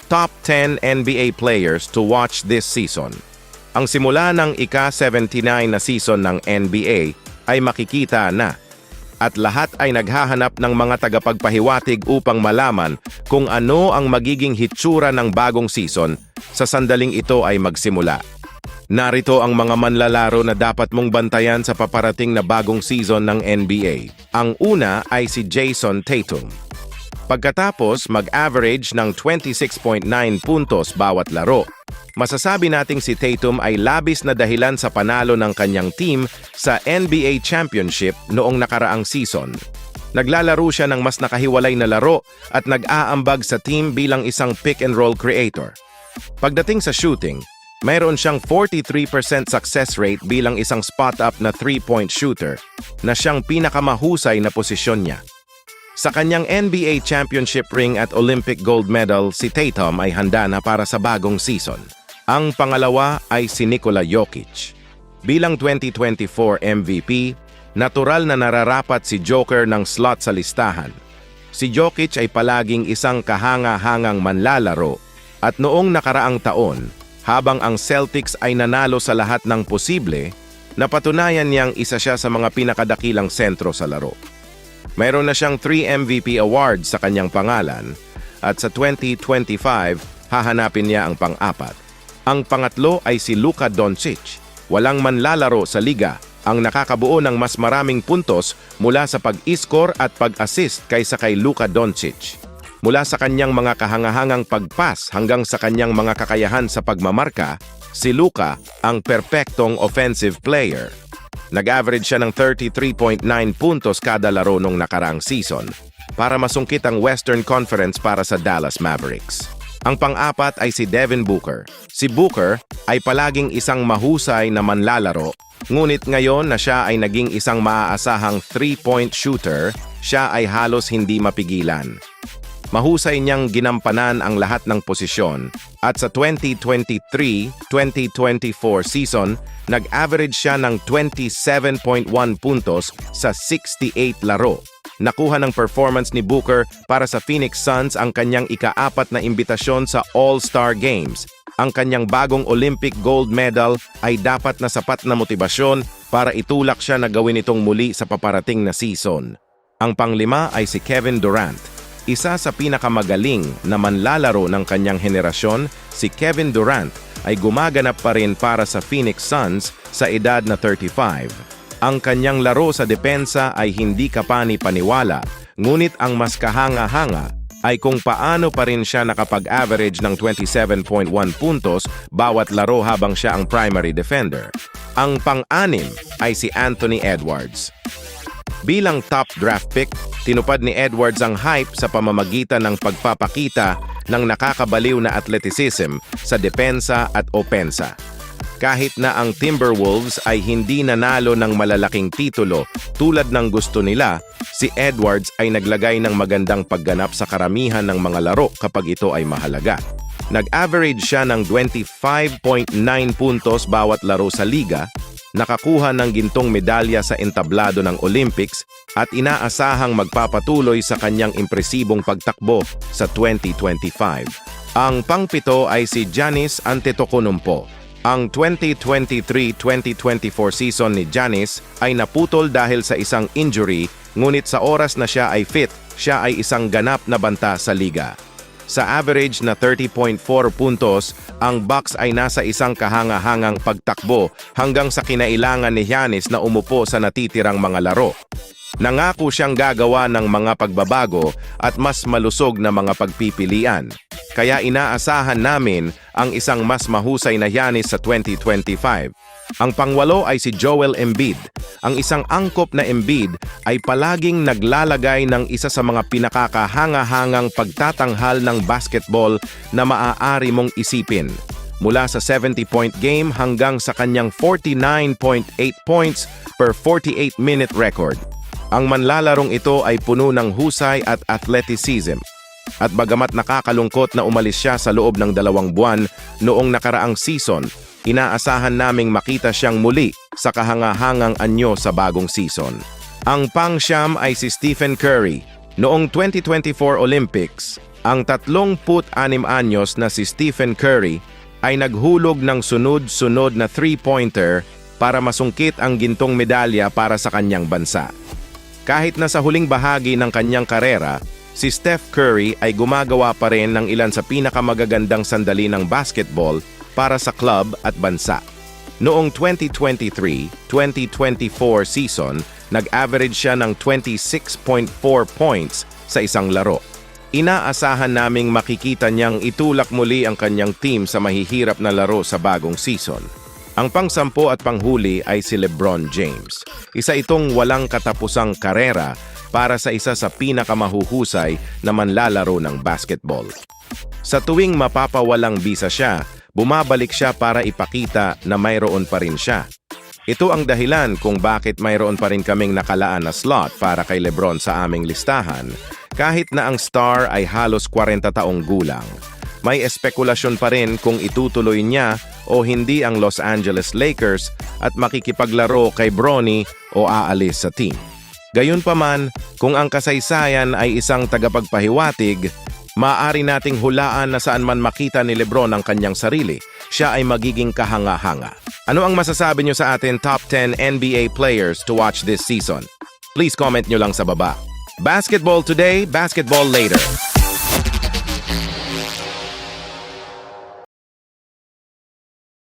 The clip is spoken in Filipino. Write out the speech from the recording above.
top 10 NBA players to watch this season. Ang simula ng ika-79 na season ng NBA ay makikita na at lahat ay naghahanap ng mga tagapagpahiwatig upang malaman kung ano ang magiging hitsura ng bagong season sa sandaling ito ay magsimula. Narito ang mga manlalaro na dapat mong bantayan sa paparating na bagong season ng NBA. Ang una ay si Jason Tatum. Pagkatapos mag-average ng 26.9 puntos bawat laro, masasabi nating si Tatum ay labis na dahilan sa panalo ng kanyang team sa NBA Championship noong nakaraang season. Naglalaro siya ng mas nakahiwalay na laro at nag-aambag sa team bilang isang pick-and-roll creator. Pagdating sa shooting, mayroon siyang 43% success rate bilang isang spot-up na 3-point shooter na siyang pinakamahusay na posisyon niya. Sa kanyang NBA Championship ring at Olympic gold medal, si Tatum ay handa na para sa bagong season. Ang pangalawa ay si Nikola Jokic. Bilang 2024 MVP, natural na nararapat si Joker ng slot sa listahan. Si Jokic ay palaging isang kahanga-hangang manlalaro at noong nakaraang taon, habang ang Celtics ay nanalo sa lahat ng posible, napatunayan niyang isa siya sa mga pinakadakilang sentro sa laro. Mayroon na siyang 3 MVP awards sa kanyang pangalan at sa 2025, hahanapin niya ang pang-apat. Ang pangatlo ay si Luka Doncic. Walang manlalaro sa liga ang nakakabuo ng mas maraming puntos mula sa pag-score at pag-assist kaysa kay Luka Doncic. Mula sa kanyang mga kahangahangang pag-pass hanggang sa kanyang mga kakayahan sa pagmamarka, si Luka ang perpektong offensive player. Nag-average siya ng 33.9 puntos kada laro nung nakaraang season para masungkit ang Western Conference para sa Dallas Mavericks. Ang pang-apat ay si Devin Booker. Si Booker ay palaging isang mahusay na manlalaro, ngunit ngayon na siya ay naging isang maaasahang 3-point shooter, siya ay halos hindi mapigilan. Mahusay niyang ginampanan ang lahat ng posisyon at sa 2023-2024 season, nag-average siya ng 27.1 puntos sa 68 laro. Nakuha ng performance ni Booker para sa Phoenix Suns ang kanyang ika-4 na imbitasyon sa All-Star Games. Ang kanyang bagong Olympic gold medal ay dapat na sapat na motibasyon para itulak siya na gawin itong muli sa paparating na season. Ang panglima ay si Kevin Durant. Isa sa pinakamagaling na manlalaro ng kanyang henerasyon, si Kevin Durant ay gumaganap pa rin para sa Phoenix Suns sa edad na 35. Ang kanyang laro sa depensa ay hindi kapani-paniwala, ngunit ang mas kahanga-hanga ay kung paano pa rin siya nakapag-average ng 27.1 puntos bawat laro habang siya ang primary defender. Ang pang-anim ay si Anthony Edwards. Bilang top draft pick, tinupad ni Edwards ang hype sa pamamagitan ng pagpapakita ng nakakabaliw na athleticism sa depensa at opensa. Kahit na ang Timberwolves ay hindi nanalo ng malalaking titulo tulad ng gusto nila, si Edwards ay naglagay ng magandang pagganap sa karamihan ng mga laro kapag ito ay mahalaga. Nag-average siya ng 25.9 puntos bawat laro sa liga, nakakuha ng gintong medalya sa entablado ng Olympics at inaasahang magpapatuloy sa kanyang impresibong pagtakbo sa 2025. Ang pangpito ay si Giannis Antetokounmpo. Ang 2023-2024 season ni Giannis ay naputol dahil sa isang injury, ngunit sa oras na siya ay fit, siya ay isang ganap na banta sa liga. Sa average na 30.4 puntos, ang Bucks ay nasa isang kahanga-hangang pagtakbo hanggang sa kinailangan ni Giannis na umupo sa natitirang mga laro. Nangako siyang gagawa ng mga pagbabago at mas malusog na mga pagpipilian. Kaya inaasahan namin ang isang mas mahusay na Giannis sa 2025. Ang pangwalo ay si Joel Embiid. Ang isang angkop na Embiid ay palaging naglalagay ng isa sa mga pinakakahanga-hangang pagtatanghal ng basketball na maaari mong isipin. Mula sa 70-point game hanggang sa kanyang 49.8 points per 48-minute record. Ang manlalarong ito ay puno ng husay at athleticism. At bagamat nakakalungkot na umalis siya sa loob ng 2 buwan noong nakaraang season, inaasahan naming makita siyang muli sa kahangahangang anyo sa bagong season. Ang pang-siyam ay si Stephen Curry. Noong 2024 Olympics, ang 36 anyos na si Stephen Curry ay naghulog ng sunod-sunod na three-pointer para masungkit ang gintong medalya para sa kanyang bansa. Kahit na sa huling bahagi ng kanyang karera, si Steph Curry ay gumagawa pa rin ng ilan sa pinakamagagandang sandali ng basketball para sa club at bansa. Noong 2023-2024 season, nag-average siya ng 26.4 points sa isang laro. Inaasahan naming makikita niyang itulak muli ang kanyang team sa mahihirap na laro sa bagong season. Ang pang-10 at panghuli ay si LeBron James. Isa itong walang katapusang karera para sa isa sa pinakamahuhusay na manlalaro ng basketball. Sa tuwing mapapawalang bisa siya, bumabalik siya para ipakita na mayroon pa rin siya. Ito ang dahilan kung bakit mayroon pa rin kaming nakalaan na slot para kay LeBron sa aming listahan, kahit na ang star ay halos 40 taong gulang. May espekulasyon pa rin kung itutuloy niya o hindi ang Los Angeles Lakers at makikipaglaro kay Bronny o aalis sa team. Gayunpaman, kung ang kasaysayan ay isang tagapagpahiwatig, maaari nating hulaan na saan man makita ni LeBron ang kanyang sarili, siya ay magiging kahanga-hanga. Ano ang masasabi nyo sa atin top 10 NBA players to watch this season? Please comment nyo lang sa baba. Basketball today, basketball later.